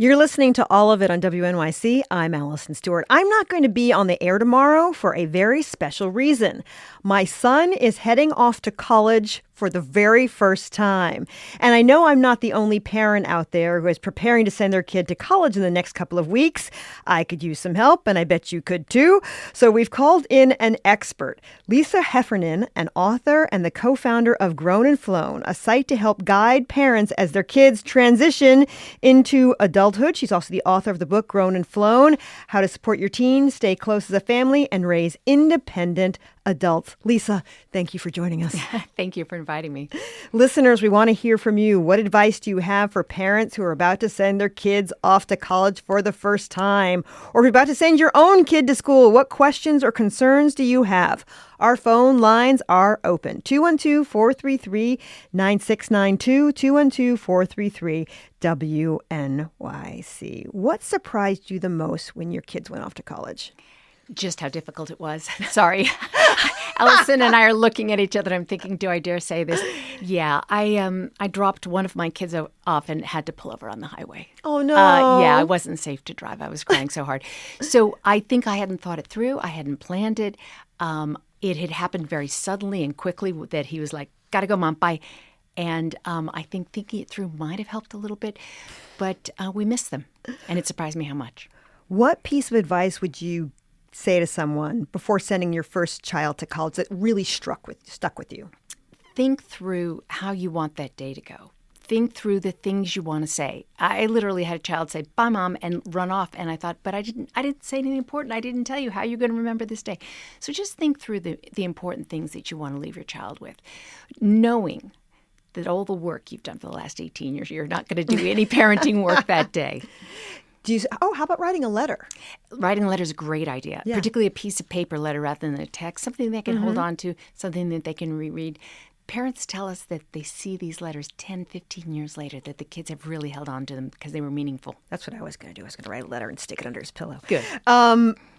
You're listening to All of It on WNYC. I'm Allison Stewart. I'm not going to be on the air tomorrow for a very special reason. My son is heading off to college for the very first time. And I know I'm not the only parent out there who is preparing to send their kid to college in the next couple of weeks. I could use some help, and I bet you could too. So we've called in an expert, Lisa Heffernan, an author and the co-founder of Grown and Flown, a site to help guide parents as their kids transition into adulthood. She's also the author of the book Grown and Flown, How to Support Your Teen, Stay Close as a Family, and Raise Independent Adults. Lisa, thank you for joining us. Thank you for inviting me. Listeners, we want to hear from you. What advice do you have for parents who are about to send their kids off to college for the first time? Or if you're about to send your own kid to school, what questions or concerns do you have? Our phone lines are open. 212-433-9692, 212-433-WNYC. What surprised you the most when your kids went off to college? Just how difficult it was. Sorry. Allison and I are looking at each other. I'm thinking, do I dare say this? Yeah, I dropped one of my kids off and had to pull over on the highway. Oh, no. Yeah, it wasn't safe to drive. I was crying so hard. So I think I hadn't thought it through. I hadn't planned it. It had happened very suddenly and quickly that he was like, gotta go, Mom, bye. And I think thinking it through might have helped a little bit, but we missed them. And it surprised me how much. What piece of advice would you say to someone before sending your first child to college that really stuck with you? Think through how you want that day to go. Think through the things you want to say. I literally had a child say, bye, Mom, and run off. And I thought, but I didn't say anything important. I didn't tell you how you're going to remember this day. So just think through the important things that you want to leave your child with, knowing that all the work you've done for the last 18 years, you're not going to do any parenting work that day. How about writing a letter? Writing a letter is a great idea, particularly a piece of paper letter rather than a text, something they can hold on to, something that they can reread. Parents tell us that they see these letters 10, 15 years later, that the kids have really held on to them because they were meaningful. That's what I was going to do. I was going to write a letter and stick it under his pillow. Good.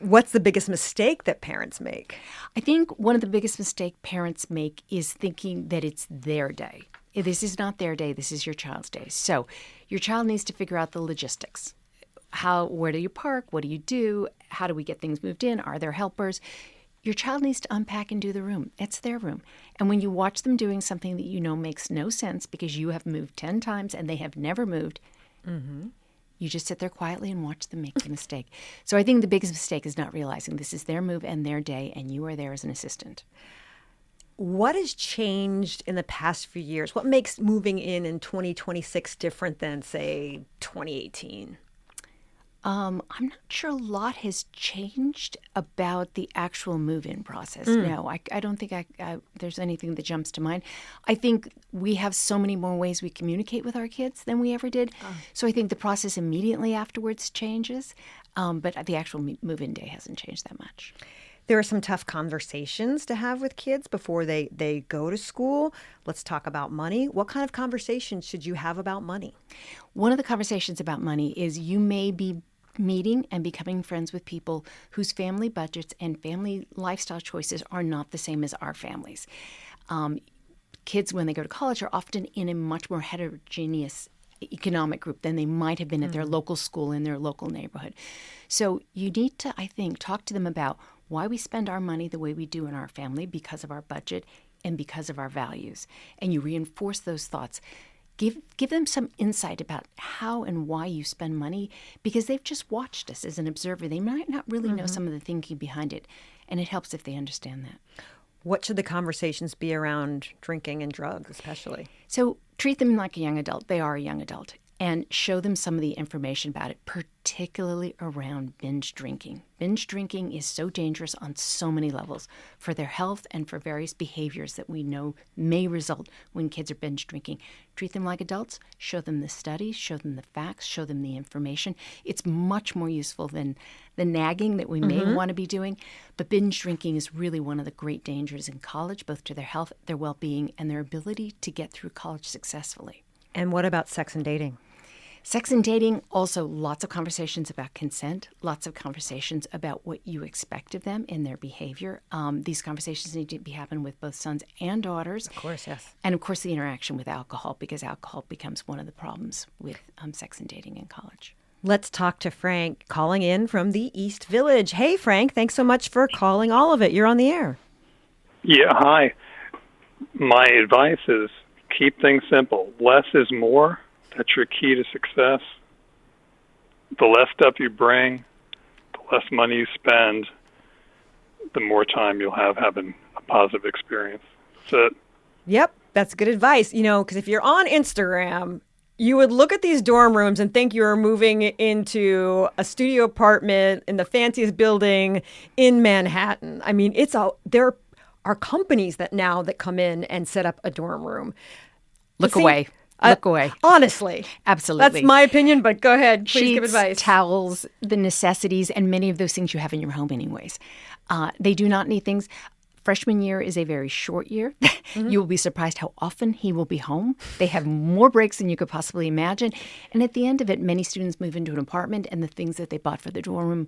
What's the biggest mistake that parents make? I think one of the biggest mistakes parents make is thinking that it's their day. This is not their day. This is your child's day. So your child needs to figure out the logistics. Where do you park? What do you do? How do we get things moved in? Are there helpers? Your child needs to unpack and do the room. It's their room. And when you watch them doing something that you know makes no sense because you have moved 10 times and they have never moved, you just sit there quietly and watch them make the mistake. So I think the biggest mistake is not realizing this is their move and their day, and you are there as an assistant. What has changed in the past few years? What makes moving in 2026 different than, say, 2018? I'm not sure a lot has changed about the actual move-in process. No, I don't think there's anything that jumps to mind. I think we have so many more ways we communicate with our kids than we ever did. So I think the process immediately afterwards changes, but the actual move-in day hasn't changed that much. There are some tough conversations to have with kids before they go to school. Let's talk about money. What kind of conversations should you have about money? One of the conversations about money is you may be meeting and becoming friends with people whose family budgets and family lifestyle choices are not the same as our families. Kids, when they go to college, are often in a much more heterogeneous economic group than they might have been at their local school in their local neighborhood. So you need to, I think, talk to them about why we spend our money the way we do in our family because of our budget and because of our values. And you reinforce those thoughts. Give them some insight about how and why you spend money because they've just watched us as an observer. They might not really know some of the thinking behind it, and it helps if they understand that. What should the conversations be around drinking and drugs, especially? So treat them like a young adult. They are a young adult. And show them some of the information about it, particularly around binge drinking. Binge drinking is so dangerous on so many levels for their health and for various behaviors that we know may result when kids are binge drinking. Treat them like adults, show them the studies, show them the facts, show them the information. It's much more useful than the nagging that we may want to be doing. But binge drinking is really one of the great dangers in college, both to their health, their well-being, and their ability to get through college successfully. And what about sex and dating? Sex and dating, also lots of conversations about consent, lots of conversations about what you expect of them in their behavior. These conversations need to be happening with both sons and daughters. Of course, yes. And, of course, the interaction with alcohol, because alcohol becomes one of the problems with sex and dating in college. Let's talk to Frank, calling in from the East Village. Hey, Frank, thanks so much for calling all of it. You're on the air. Yeah, hi. My advice is keep things simple. Less is more. That's your key to success. The less stuff you bring, the less money you spend, the more time you'll have having a positive experience. That's it. Yep, that's good advice. Because if you're on Instagram, you would look at these dorm rooms and think you're moving into a studio apartment in the fanciest building in Manhattan. I mean, there are companies that come in and set up a dorm room. Look away. Look away. Honestly. Absolutely. That's my opinion, but go ahead. Please Sheets, give advice. Towels, the necessities, and many of those things you have in your home anyways. They do not need things. Freshman year is a very short year. Mm-hmm. You will be surprised how often he will be home. They have more breaks than you could possibly imagine. And at the end of it, many students move into an apartment and the things that they bought for the dorm room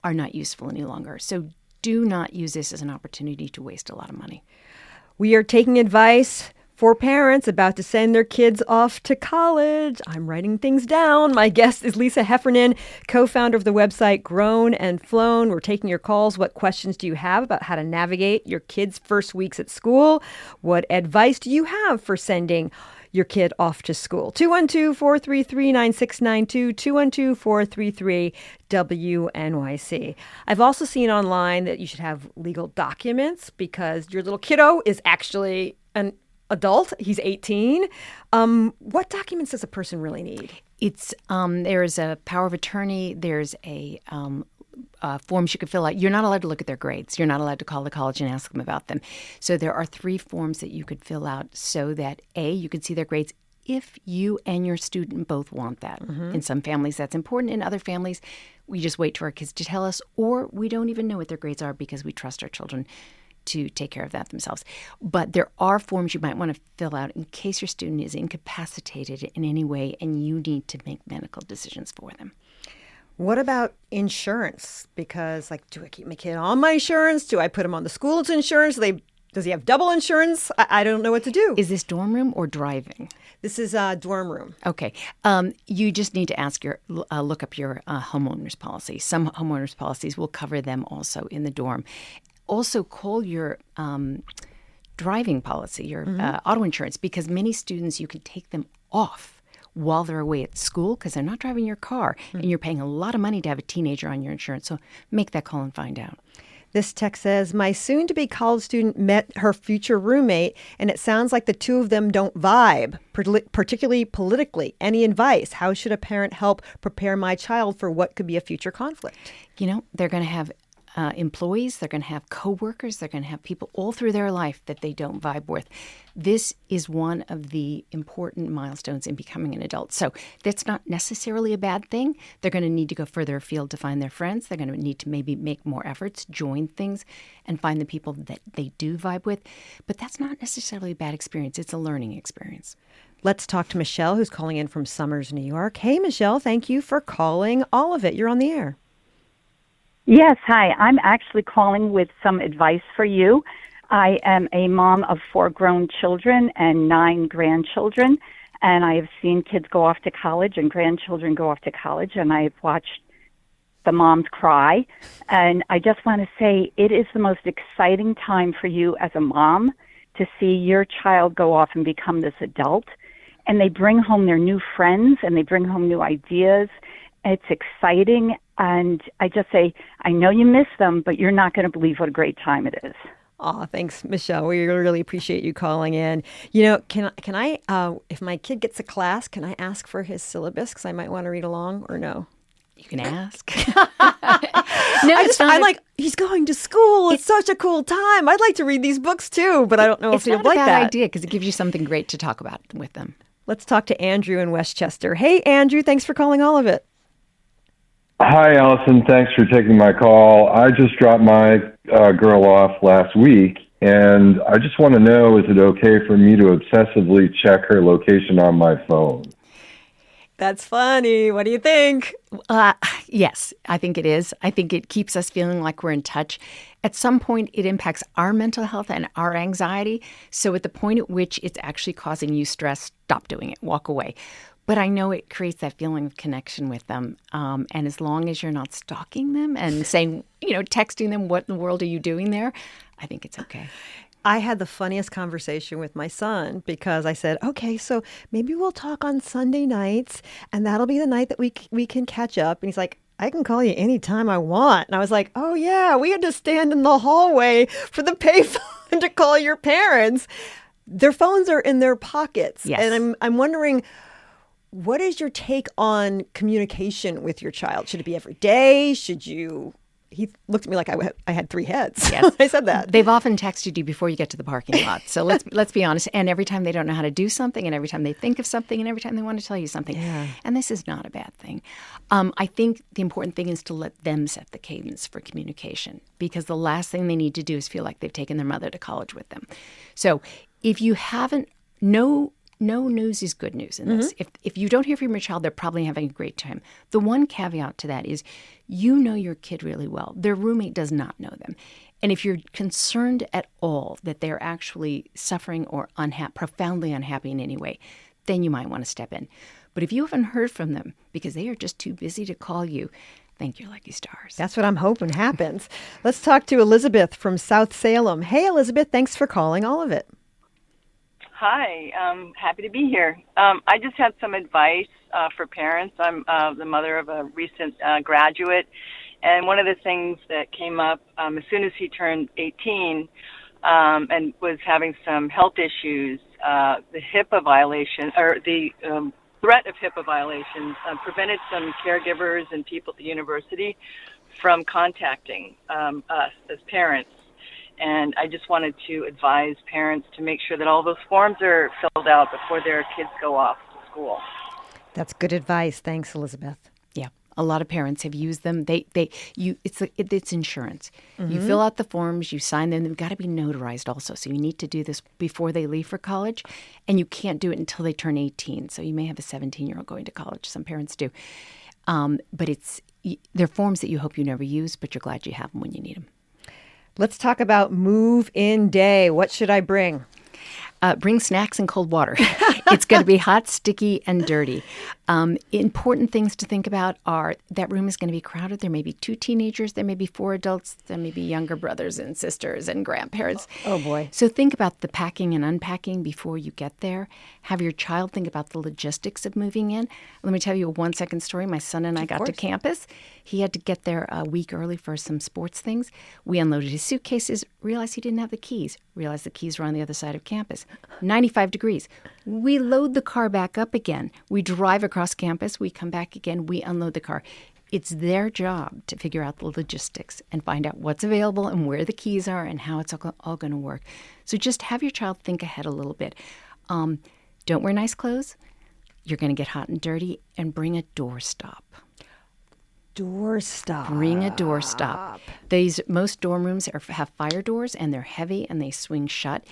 are not useful any longer. So do not use this as an opportunity to waste a lot of money. We are taking advice for parents about to send their kids off to college. I'm writing things down. My guest is Lisa Heffernan, co-founder of the website Grown and Flown. We're taking your calls. What questions do you have about how to navigate your kids' first weeks at school? What advice do you have for sending your kid off to school? 212-433-9692, 212-433-WNYC. I've also seen online that you should have legal documents because your little kiddo is actually an adult. He's 18. What documents does a person really need? It's there's a power of attorney. There's a forms you can fill out. You're not allowed to look at their grades. You're not allowed to call the college and ask them about them. So there are 3 forms that you could fill out so that you could see their grades if you and your student both want that. Mm-hmm. In some families, that's important. In other families, we just wait for our kids to tell us, or we don't even know what their grades are because we trust our children to take care of that themselves. But there are forms you might want to fill out in case your student is incapacitated in any way and you need to make medical decisions for them. What about insurance? Because, do I keep my kid on my insurance? Do I put him on the school's insurance? Does he have double insurance? I don't know what to do. Is this dorm room or driving? This is dorm room. Okay. You just need to look up your homeowner's policy. Some homeowners' policies will cover them also in the dorm. Also, call your driving policy, your auto insurance, because many students, you can take them off while they're away at school because they're not driving your car, and you're paying a lot of money to have a teenager on your insurance. So make that call and find out. This text says, my soon-to-be college student met her future roommate, and it sounds like the two of them don't vibe, particularly politically. Any advice? How should a parent help prepare my child for what could be a future conflict? They're going to have employees, they're going to have coworkers, they're going to have people all through their life that they don't vibe with. This is one of the important milestones in becoming an adult. So that's not necessarily a bad thing. They're going to need to go further afield to find their friends. They're going to need to maybe make more efforts, join things, and find the people that they do vibe with. But that's not necessarily a bad experience. It's a learning experience. Let's talk to Michelle, who's calling in from Summers, New York. Hey, Michelle, thank you for calling all of it. You're on the air. Yes, hi. I'm actually calling with some advice for you. I am a mom of 4 grown children and 9 grandchildren, and I have seen kids go off to college and grandchildren go off to college, and I've watched the moms cry. And I just want to say it is the most exciting time for you as a mom to see your child go off and become this adult. And they bring home their new friends, and they bring home new ideas. It's exciting, and I just say, I know you miss them, but you're not going to believe what a great time it is. Oh, thanks, Michelle. We really appreciate you calling in. Can I, if my kid gets a class, can I ask for his syllabus? Because I might want to read along, or no? You can ask. He's going to school. It's such a cool time. I'd like to read these books too, but I don't know if you'll like that. It's not a bad idea because it gives you something great to talk about with them. Let's talk to Andrew in Westchester. Hey, Andrew, thanks for calling all of it. Hi, Allison. Thanks for taking my call. I just dropped my girl off last week, and I just want to know, is it okay for me to obsessively check her location on my phone? That's funny. What do you think? Yes, I think it is. I think it keeps us feeling like we're in touch. At some point, it impacts our mental health and our anxiety. So at the point at which it's actually causing you stress, stop doing it. Walk away. But I know it creates that feeling of connection with them. And as long as you're not stalking them and saying, texting them, what in the world are you doing there? I think it's okay. I had the funniest conversation with my son because I said, okay, so maybe we'll talk on Sunday nights and that'll be the night that we can catch up. And he's like, I can call you anytime I want. And I was like, oh, yeah, we had to stand in the hallway for the payphone to call your parents. Their phones are in their pockets. Yes. And I'm wondering, what is your take on communication with your child? Should it be every day? Should you... He looked at me like I had three heads. Yes. I said that. They've often texted you before you get to the parking lot. So let's be honest. And every time they don't know how to do something, and every time they think of something, and every time they want to tell you something. Yeah. And this is not a bad thing. I think the important thing is to let them set the cadence for communication, because the last thing they need to do is feel like they've taken their mother to college with them. So if you haven't, no news is good news in this. If you don't hear from your child, they're probably having a great time. The one caveat to that is you know your kid really well. Their roommate does not know them. And if you're concerned at all that they're actually suffering or profoundly unhappy in any way, then you might want to step in. But if you haven't heard from them because they are just too busy to call you, thank your lucky stars. That's what I'm hoping happens. Let's talk to Elizabeth from South Salem. Hey, Elizabeth, thanks for calling all of it. Hi, happy to be here. I just had some advice for parents. I'm the mother of a recent graduate, and one of the things that came up as soon as he turned 18 and was having some health issues, the HIPAA violation, or the threat of HIPAA violations prevented some caregivers and people at the university from contacting us as parents. And I just wanted to advise parents to make sure that all those forms are filled out before their kids go off to school. That's good advice. Thanks, Elizabeth. Yeah, a lot of parents have used them. It's insurance. You fill out the forms, you sign them. They've got to be notarized also. So you need to do this before they leave for college, and you can't do it until they turn 18. So you may have a 17-year-old going to college. Some parents do, but they're forms that you hope you never use, but you're glad you have them when you need them. Let's talk about move-in day. What should I bring? Bring snacks and cold water. It's going to be hot, sticky, and dirty. Important things to think about are that room is going to be crowded. There may be 2 teenagers. There may be 4 adults. There may be younger brothers and sisters and grandparents. Oh, boy. So think about the packing and unpacking before you get there. Have your child think about the logistics of moving in. Let me tell you a 1-second story. My son and I got to campus. He had to get there a week early for some sports things. We unloaded his suitcases, realized he didn't have the keys, realized the keys were on the other side of campus. 95 degrees. We load the car back up again. We drive across campus. We come back again. We unload the car. It's their job to figure out the logistics and find out what's available and where the keys are and how it's all going to work. So just have your child think ahead a little bit. Don't wear nice clothes. You're going to get hot and dirty. And bring a doorstop. Doorstop. Bring a doorstop. Most dorm rooms have fire doors, and they're heavy and they swing shut.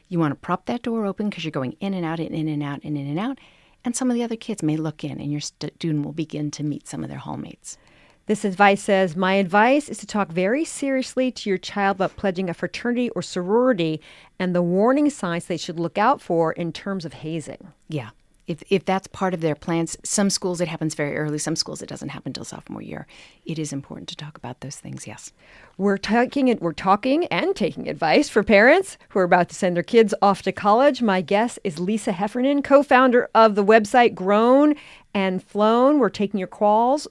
You want to prop that door open because you're going in and out and in and out and in and out. And some of the other kids may look in, and your student will begin to meet some of their hallmates. This advice says, my advice is to talk very seriously to your child about pledging a fraternity or sorority and the warning signs they should look out for in terms of hazing. Yeah. If that's part of their plans, some schools it happens very early, some schools it doesn't happen until sophomore year. It is important to talk about those things, yes. We're talking and taking advice for parents who are about to send their kids off to college. My guest is Lisa Heffernan, co-founder of the website Grown and Flown. We're taking your calls.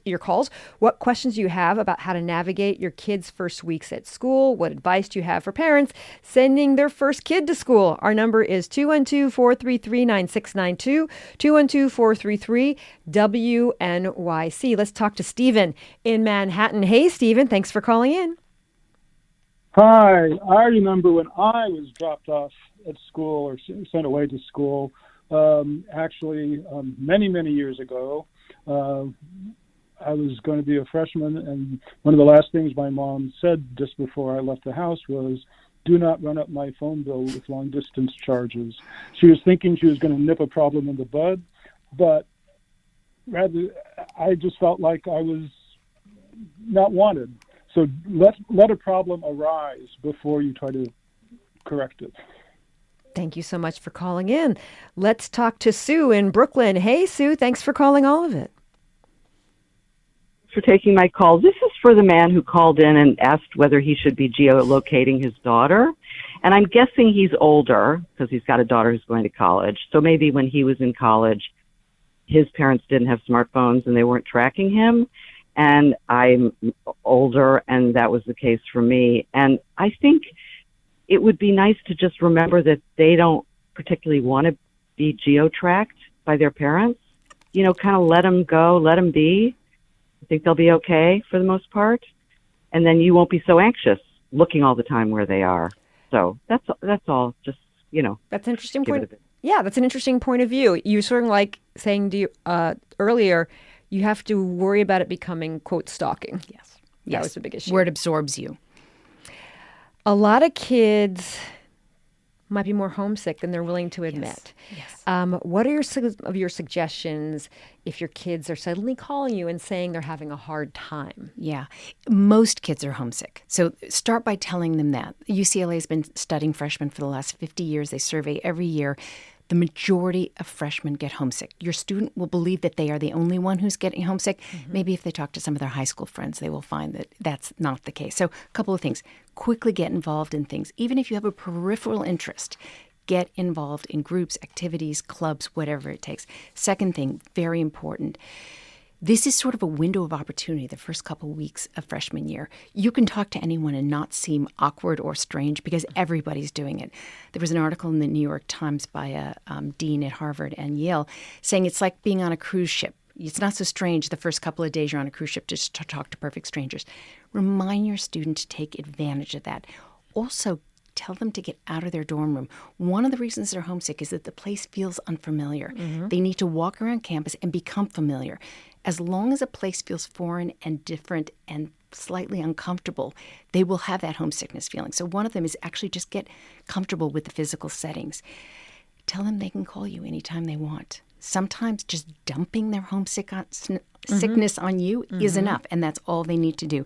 What questions do you have about how to navigate your kids' first weeks at school? What advice do you have for parents sending their first kid to school? Our number is 212-433-9692, 212-433-WNYC. Let's talk to Stephen in Manhattan. Hey, Stephen, thanks for calling in. Hi. I remember when I was dropped off at school or sent away to school, many, many years ago. I was going to be a freshman, and one of the last things my mom said just before I left the house was, do not run up my phone bill with long-distance charges. She was thinking she was going to nip a problem in the bud, but rather, I just felt like I was not wanted. So let a problem arise before you try to correct it. Thank you so much for calling in. Let's talk to Sue in Brooklyn. Hey, Sue, thanks for calling all of it. For taking my call. This is for the man who called in and asked whether he should be geolocating his daughter. And I'm guessing he's older because he's got a daughter who's going to college. So maybe when he was in college, his parents didn't have smartphones and they weren't tracking him. And I'm older, and that was the case for me. And I think it would be nice to just remember that they don't particularly want to be geo-tracked by their parents. You know, kind of let them go, let them be. I think they'll be okay for the most part. And then you won't be so anxious looking all the time where they are. So that's all. Just, you know. That's an interesting point. Yeah, that's an interesting point of view. You sort of like saying to you earlier, you have to worry about it becoming, quote, stalking. Yes. That was the big issue. Where it absorbs you. A lot of kids might be more homesick than they're willing to admit. Yes. What are your suggestions if your kids are suddenly calling you and saying they're having a hard time? Yeah. Most kids are homesick. So start by telling them that. UCLA has been studying freshmen for the last 50 years. They survey every year. The majority of freshmen get homesick. Your student will believe that they are the only one who's getting homesick. Mm-hmm. Maybe if they talk to some of their high school friends, they will find that that's not the case. So a couple of things. Quickly get involved in things. Even if you have a peripheral interest, get involved in groups, activities, clubs, whatever it takes. Second thing, very important. This is sort of a window of opportunity the first couple of weeks of freshman year. You can talk to anyone and not seem awkward or strange because everybody's doing it. There was an article in the New York Times by a dean at Harvard and Yale saying it's like being on a cruise ship. It's not so strange the first couple of days you're on a cruise ship just to talk to perfect strangers. Remind your student to take advantage of that. Also, tell them to get out of their dorm room. One of the reasons they're homesick is that the place feels unfamiliar. Mm-hmm. They need to walk around campus and become familiar. As long as a place feels foreign and different and slightly uncomfortable, they will have that homesickness feeling. So one of them is actually just get comfortable with the physical settings. Tell them they can call you anytime they want. Sometimes just dumping their sickness on you is enough, and that's all they need to do.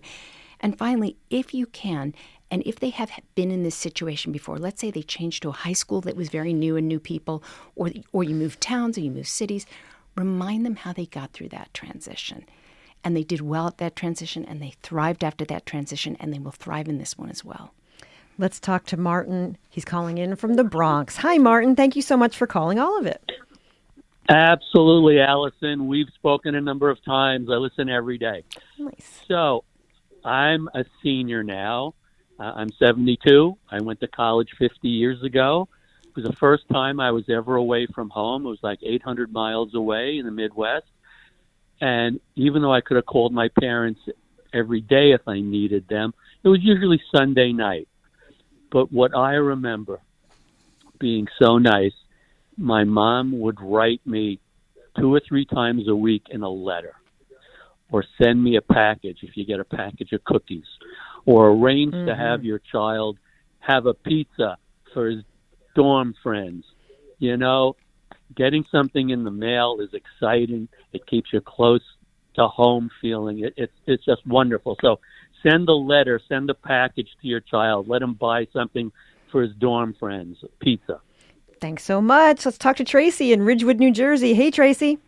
And finally, if you can, and if they have been in this situation before, let's say they changed to a high school that was very new and new people, or you moved towns or you moved cities, remind them how they got through that transition. And they did well at that transition, and they thrived after that transition, and they will thrive in this one as well. Let's talk to Martin. He's calling in from the Bronx. Hi, Martin. Thank you so much for calling all of it. Absolutely, Allison. We've spoken a number of times. I listen every day. Nice. So I'm a senior now. I'm 72. I went to college 50 years ago. It was the first time I was ever away from home. It was like 800 miles away in the Midwest. And even though I could have called my parents every day if I needed them, it was usually Sunday night. But what I remember being so nice, my mom would write me 2 or 3 times a week in a letter, or send me a package if you get a package of cookies, or arrange to have your child have a pizza for his dorm friends. You know, getting something in the mail is exciting. It keeps you close to home feeling. It's just wonderful. So send a letter, send a package to your child. Let him buy something for his dorm friends, pizza. Thanks so much. Let's talk to Tracy in Ridgewood, New Jersey. Hey, Tracy.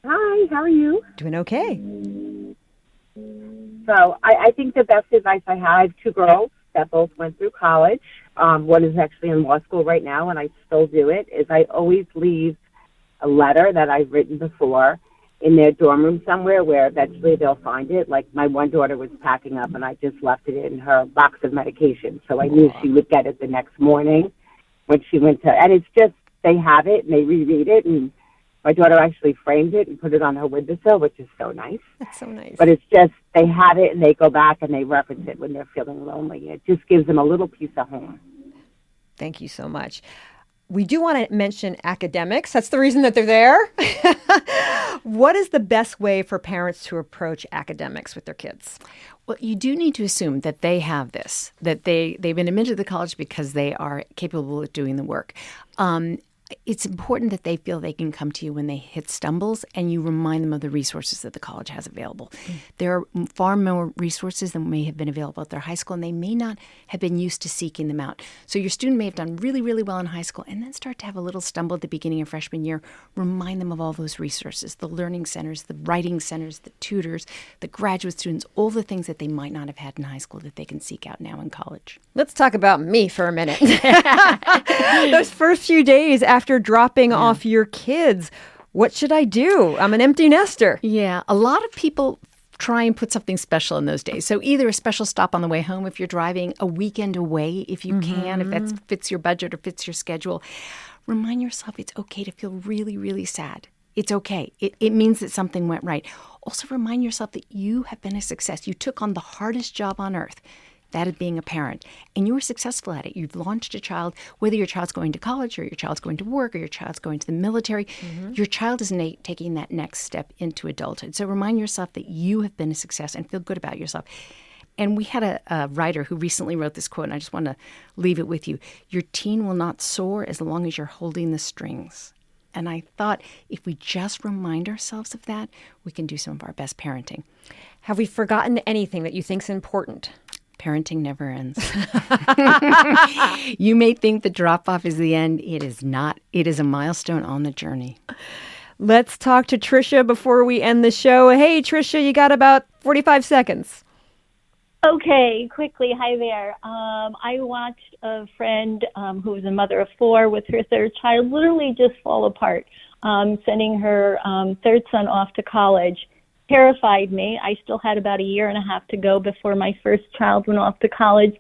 Hi, how are you? Doing okay. So I think the best advice I have 2 girls that both went through college. One is actually in law school right now, and I still do it, is I always leave a letter that I've written before in their dorm room somewhere where eventually they'll find it. Like my one daughter was packing up, and I just left it in her box of medication. So I knew she would get it the next morning when she went to, and it's just, they have it and they reread it, and my daughter actually framed it and put it on her windowsill, which is so nice. That's so nice. But it's just, they have it and they go back and they reference it when they're feeling lonely. It just gives them a little piece of home. Thank you so much. We do want to mention academics. That's the reason that they're there. What is the best way for parents to approach academics with their kids? Well, you do need to assume that they have this, that they've been admitted to the college because they are capable of doing the work. it's important that they feel they can come to you when they hit stumbles, and you remind them of the resources that the college has available. There are far more resources than may have been available at their high school, and they may not have been used to seeking them out. So your student may have done really, really well in high school and then start to have a little stumble at the beginning of freshman year. Remind them of all those resources, the learning centers, the writing centers, the tutors, the graduate students, all the things that they might not have had in high school that they can seek out now in college. Let's talk about me for a minute. Those first few days after dropping off your kids, what should I do? I'm an empty nester. Yeah, a lot of people try and put something special in those days. So either a special stop on the way home if you're driving, a weekend away if you can, if that fits your budget or fits your schedule. Remind yourself it's okay to feel really, really sad. It's okay. It means that something went right. Also remind yourself that you have been a success. You took on the hardest job on earth. That is being a parent. And you were successful at it. You've launched a child, whether your child's going to college or your child's going to work or your child's going to the military, your child is taking that next step into adulthood. So remind yourself that you have been a success and feel good about yourself. And we had a writer who recently wrote this quote, and I just want to leave it with you. Your teen will not soar as long as you're holding the strings. And I thought if we just remind ourselves of that, we can do some of our best parenting. Have we forgotten anything that you think is important? Parenting never ends. You may think the drop-off is the end. It is not. It is a milestone on the journey. Let's talk to Tricia before we end the show. Hey, Tricia, you got about 45 seconds. Okay, quickly. Hi there. I watched a friend who was a mother of 4 with her third child literally just fall apart, sending her third son off to college. Terrified me. I still had about a year and a half to go before my first child went off to college.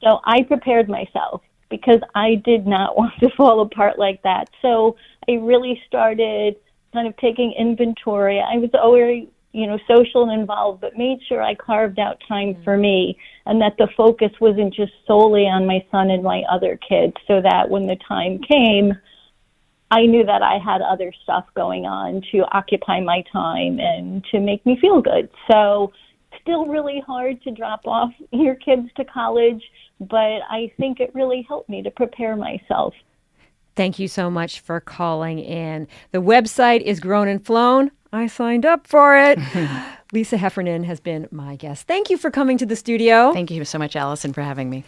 So I prepared myself because I did not want to fall apart like that. So I really started kind of taking inventory. I was always, social and involved, but made sure I carved out time for me and that the focus wasn't just solely on my son and my other kids, so that when the time came, I knew that I had other stuff going on to occupy my time and to make me feel good. So still really hard to drop off your kids to college, but I think it really helped me to prepare myself. Thank you so much for calling in. The website is Grown and Flown. I signed up for it. Lisa Heffernan has been my guest. Thank you for coming to the studio. Thank you so much, Allison, for having me.